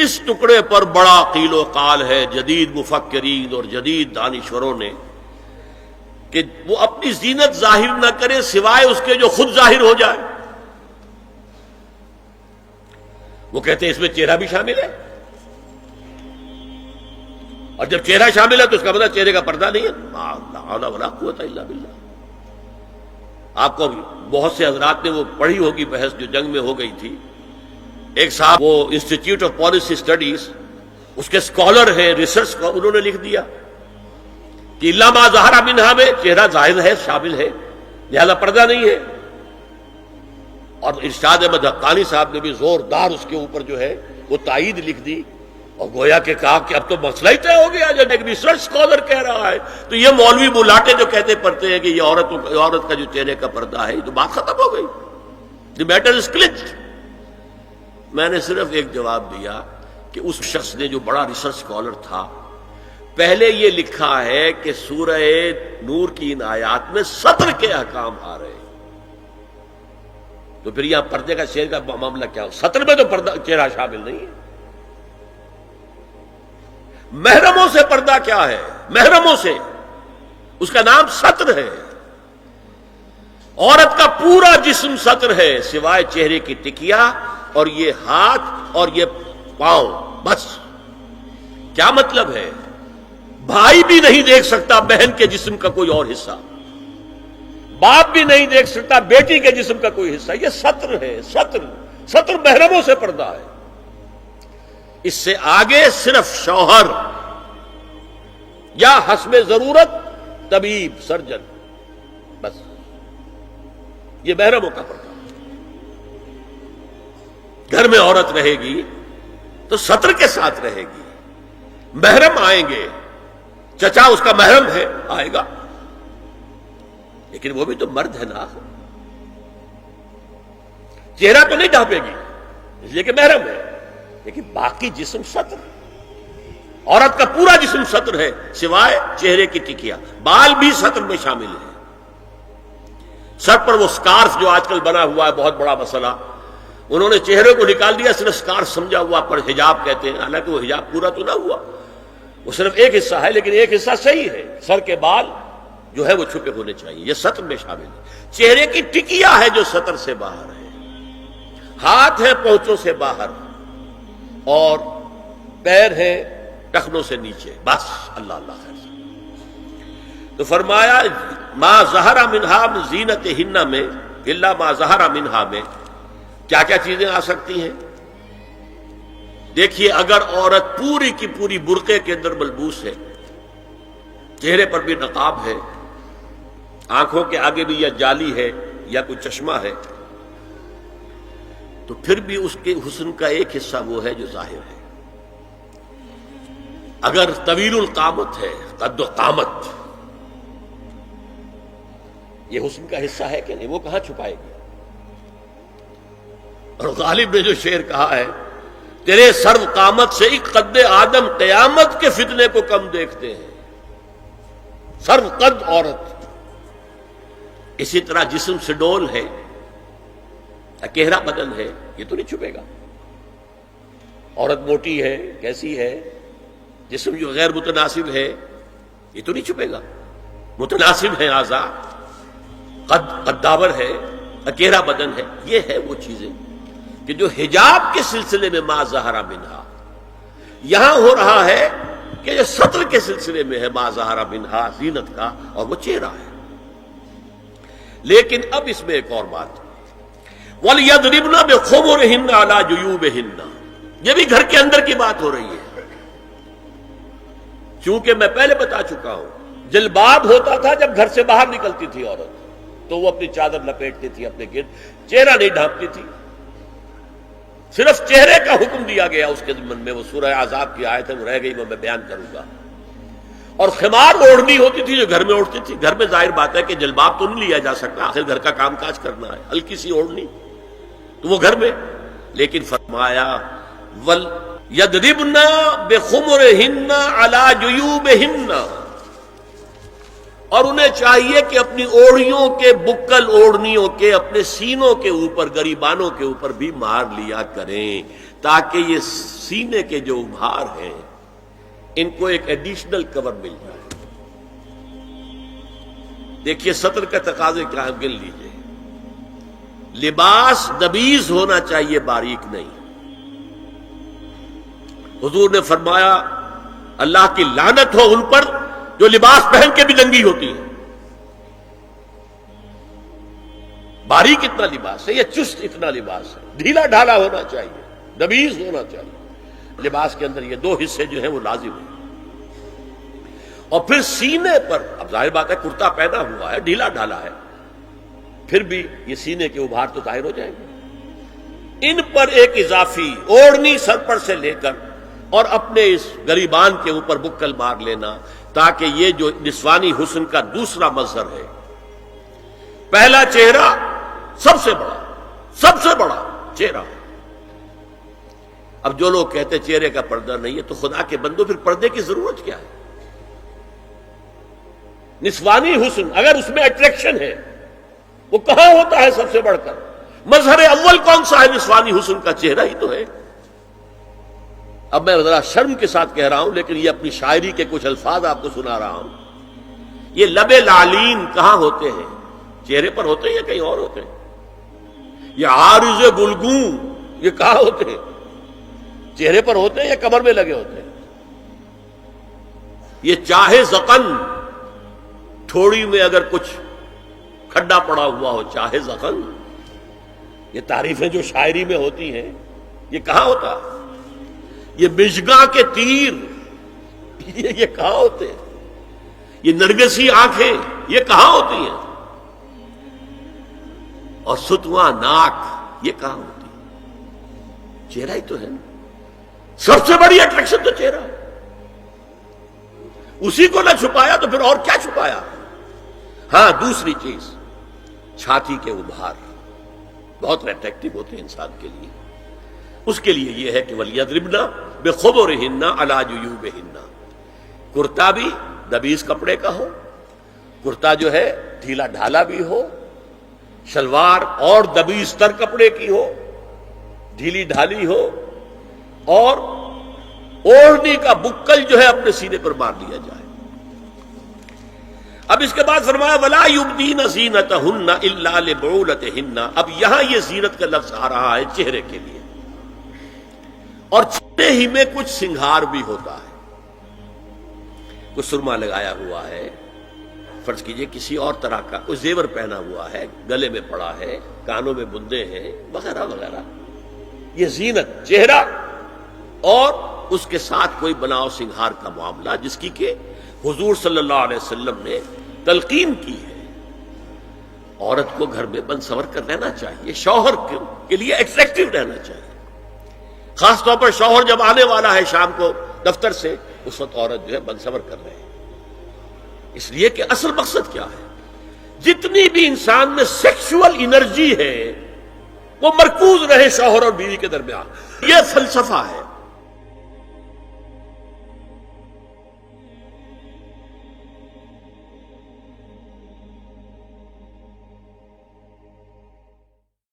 اس ٹکڑے پر بڑا قیل و قال ہے جدید مفکرین اور جدید دانشوروں نے کہ وہ اپنی زینت ظاہر نہ کرے سوائے اس کے جو خود ظاہر ہو جائے. وہ کہتے ہیں اس میں چہرہ بھی شامل ہے، اور جب چہرہ شامل ہے تو اس کا مطلب چہرے کا پردہ نہیں ہے. لا حول ولا قوت الا باللہ. آپ کو بہت سے حضرات نے وہ پڑھی ہوگی بحث جو جنگ میں ہو گئی تھی. ایک صاحب وہ انسٹیٹیوٹ آف پالیسی اسٹڈیز اس کے اسکالر ہیں ریسرچ کا، انہوں نے لکھ دیا کہ الا ما ظہر منہا میں چہرہ ظاہر ہے، شامل ہے، لہذا پردہ نہیں ہے. اور ارشاد احمد حقانی صاحب نے بھی زوردار اس کے اوپر جو ہے وہ تائید لکھ دی، اور گویا کہ کہا کہ اب تو مسئلہ ہی طے ہو گیا. جب ایک ریسرچ اسکالر کہہ رہا ہے تو یہ مولوی ملاٹے جو کہتے پڑھتے ہیں کہ یہ عورت کا جو چہرے کا پردہ ہے، یہ تو بات ختم ہو گئی. The matter is clutched. میں نے صرف ایک جواب دیا کہ اس شخص نے جو بڑا ریسرچ اسکالر تھا، پہلے یہ لکھا ہے کہ سورہ نور کی ان آیات میں سطر کے احکام آ رہے ہیں، تو پھر یہاں پردے کا چہرے کا معاملہ کیا ہو؟ سطر میں تو پردہ چہرہ شامل نہیں ہے. محرموں سے پردہ کیا ہے؟ محرموں سے اس کا نام سطر ہے. عورت کا پورا جسم سطر ہے سوائے چہرے کی ٹکیا اور یہ ہاتھ اور یہ پاؤں، بس. کیا مطلب ہے؟ بھائی بھی نہیں دیکھ سکتا بہن کے جسم کا کوئی اور حصہ، باپ بھی نہیں دیکھ سکتا بیٹی کے جسم کا کوئی حصہ. یہ سطر ہے. سطر محرموں سے پردہ ہے. اس سے آگے صرف شوہر یا حسب ضرورت طبیب، سرجن، بس. یہ محرموں کا پردہ. گھر میں عورت رہے گی تو سطر کے ساتھ رہے گی. محرم آئیں گے، چچا اس کا محرم ہے، آئے گا. لیکن وہ بھی تو مرد ہے نا، چہرہ تو نہیں ڈھانپے گی اس لیے کہ محرم ہے، لیکن باقی جسم ستر، عورت کا پورا جسم ستر ہے سوائے چہرے کی ٹکیا، بال بھی ستر میں شامل ہے۔ سر پر وہ سکارف جو آج کل بنا ہوا ہے بہت بڑا مسئلہ، انہوں نے چہرے کو نکال دیا، صرف سکارف سمجھا ہوا پر حجاب کہتے ہیں، حالانکہ وہ حجاب پورا تو نہ ہوا، وہ صرف ایک حصہ ہے، لیکن ایک حصہ صحیح ہے، سر کے بال جو ہے وہ چھپے ہونے چاہیے، یہ ستر میں شامل ہے۔ چہرے کی ٹکیا ہے جو ستر سے باہر ہے، ہاتھ ہے پونچوں سے باہر، اور پیر ہے ٹخنوں سے نیچے، بس اللہ اللہ خیر سے۔ تو فرمایا ما ظہر منہا من زینتہن میں الا ما ظہر منہا میں کیا کیا چیزیں آ سکتی ہیں؟ دیکھیے، اگر عورت پوری کی پوری برقعے کے اندر ملبوس ہے، چہرے پر بھی نقاب ہے، آنکھوں کے آگے بھی یا جالی ہے یا کوئی چشمہ ہے، تو پھر بھی اس کے حسن کا ایک حصہ وہ ہے جو ظاہر ہے۔ اگر طویل القامت ہے، قد و قامت، یہ حسن کا حصہ ہے کہ نہیں، وہ کہاں چھپائے گی؟ اور غالب نے جو شعر کہا ہے، تیرے سرو قامت سے ایک قد آدم قیامت کے فتنے کو کم دیکھتے ہیں۔ سرو قد عورت، اسی طرح جسم سے ڈول ہے، اکیرا بدن ہے، یہ تو نہیں چھپے گا۔ عورت موٹی ہے، کیسی ہے، جسم جو غیر متناسب ہے، یہ تو نہیں چھپے گا۔ متناسب ہے اعضاء، قداور ہے، اکیرا بدن ہے، یہ ہے وہ چیزیں کہ جو حجاب کے سلسلے میں ما ظہر منہا، یہاں ہو رہا ہے کہ جو ستر کے سلسلے میں ہے ما ظہر منہا، زینت کا، اور وہ چہرہ ہے۔ لیکن اب اس میں ایک اور بات، وَلْيَضْرِبْنَ بِخُمُرِهِنَّ عَلَى جُيُوبِهِنَّ، یہ بھی گھر کے اندر کی بات ہو رہی ہے، چونکہ میں پہلے بتا چکا ہوں، جلباب ہوتا تھا جب گھر سے باہر نکلتی تھی عورت، تو وہ اپنی چادر لپیٹتی تھی اپنے گرد، چہرہ نہیں ڈھانپتی تھی، صرف چہرے کا حکم دیا گیا اس کے ضمن میں، وہ سورہ عذاب کی آیت ہے، وہ رہ گئی، وہ میں بیان کروں گا۔ اور خمار اوڑھنی ہوتی تھی جو گھر میں اوڑھتی تھی، گھر میں ظاہر بات ہے کہ جلباب تو نہیں لیا جا سکتا، آخر گھر کا کام کاج کرنا ہے، ہلکی سی اوڑھنی تو وہ گھر میں، لیکن فرمایا وَلْيَضْرِبْنَ بِخُمُرِهِنَّ عَلَى جُيُوبِهِنَّ، اور انہیں چاہیے کہ اپنی اوڑھیوں کے، بکل اوڑھنیوں کے اپنے سینوں کے اوپر، گریبانوں کے اوپر بھی مار لیا کریں، تاکہ یہ سینے کے جو ابھار ہیں ان کو ایک ایڈیشنل کور مل جائے۔ دیکھیے ستر کا تقاضے کیا ہے، گن لیجئے۔ لباس نبیز ہونا چاہیے، باریک نہیں۔ حضور نے فرمایا اللہ کی لعنت ہو ان پر جو لباس پہن کے بھی ننگی ہوتی ہے۔ باریک اتنا لباس ہے یا چست اتنا لباس ہے، ڈھیلا ڈھالا ہونا چاہیے، نبیز ہونا چاہیے۔ لباس کے اندر یہ دو حصے جو ہیں وہ لازم ہیں۔ اور پھر سینے پر، اب ظاہر بات ہے کرتا پہنا ہوا ہے، ڈھیلا ڈھالا ہے، پھر بھی یہ سینے کے ابھار تو ظاہر ہو جائیں گے۔ ان پر ایک اضافی اوڑھنی سر پر سے لے کر اور اپنے اس گریبان کے اوپر بکل مار لینا، تاکہ یہ جو نسوانی حسن کا دوسرا مظہر ہے، پہلا چہرہ سب سے بڑا چہرہ۔ اب جو لوگ کہتے چہرے کا پردہ نہیں ہے، تو خدا کے بندو پھر پردے کی ضرورت کیا ہے؟ نسوانی حسن اگر اس میں اٹریکشن ہے، وہ کہاں ہوتا ہے سب سے بڑھ کر؟ مظہر اول کون سا ہے نسوانی حسن کا؟ چہرہ ہی تو ہے۔ اب میں ذرا شرم کے ساتھ کہہ رہا ہوں، لیکن یہ اپنی شاعری کے کچھ الفاظ آپ کو سنا رہا ہوں۔ یہ لب لعلین کہاں ہوتے ہیں؟ چہرے پر ہوتے ہیں یا کہیں اور ہوتے ہیں؟ یہ عارض گلگوں یہ کہاں ہوتے ہیں؟ چہرے پر ہوتے ہیں یا کمر میں لگے ہوتے ہیں؟ یہ چاہے زقن، تھوڑی میں اگر کچھ کھڈا پڑا ہوا ہو، چاہے زخم، یہ تعریفیں جو شاعری میں ہوتی ہیں یہ کہاں ہوتا؟ یہ مژگاں کے تیر یہ کہاں ہوتے ہیں؟ یہ نرگسی آنکھیں یہ کہاں ہوتی ہیں؟ اور ستواں ناک یہ کہاں ہوتی ہے؟ چہرہ ہی تو ہے نا، سب سے بڑی اٹریکشن تو چہرہ ہے، اسی کو نہ چھپایا تو پھر اور کیا چھپایا؟ ہاں دوسری چیز چھاتی کے ابھار بہت اٹریکٹیو ہوتے ہیں انسان کے لیے. اس کے لیے یہ ہے کہ وَلْيَضْرِبْنَ بِخُمُرِهِنَّ عَلَىٰ جُيُوبِهِنَّ. کرتا بھی دبیز کپڑے کا ہو، کرتا جو ہے ڈھیلا ڈھالا بھی ہو، شلوار اور دبیز تر کپڑے کی ہو، ڈھیلی ڈھالی ہو، اور اوڑھنی کا بکل جو ہے اپنے سینے پر مار لیا جائے. اب اس کے بعد فرمایا وَلَا يُبْدِينَ زِينَتَهُنَّ إِلَّا لِبُعُولَتِهِنَّ. اب یہاں یہ زینت کا لفظ آ رہا ہے چہرے کے لیے، اور چہرے ہی میں کچھ سنگھار بھی ہوتا ہے. کچھ سرما لگایا ہوا ہے، فرض کیجئے کسی اور طرح کا کوئی زیور پہنا ہوا ہے، گلے میں پڑا ہے، کانوں میں بندے ہیں وغیرہ وغیرہ. یہ زینت چہرہ اور اس کے ساتھ کوئی بناؤ سنگھار کا معاملہ، جس کی کہ حضور صلی اللہ علیہ وسلم نے تلقین کی ہے. عورت کو گھر میں بن سور کر رہنا چاہیے، شوہر کے لیے ایٹریکٹیو رہنا چاہیے. خاص طور پر شوہر جب آنے والا ہے شام کو دفتر سے، اس وقت عورت جو ہے بن سور کر رہے ہیں. اس لیے کہ اصل مقصد کیا ہے؟ جتنی بھی انسان میں سیکشول انرجی ہے وہ مرکوز رہے شوہر اور بیوی کے درمیان. یہ فلسفہ ہے.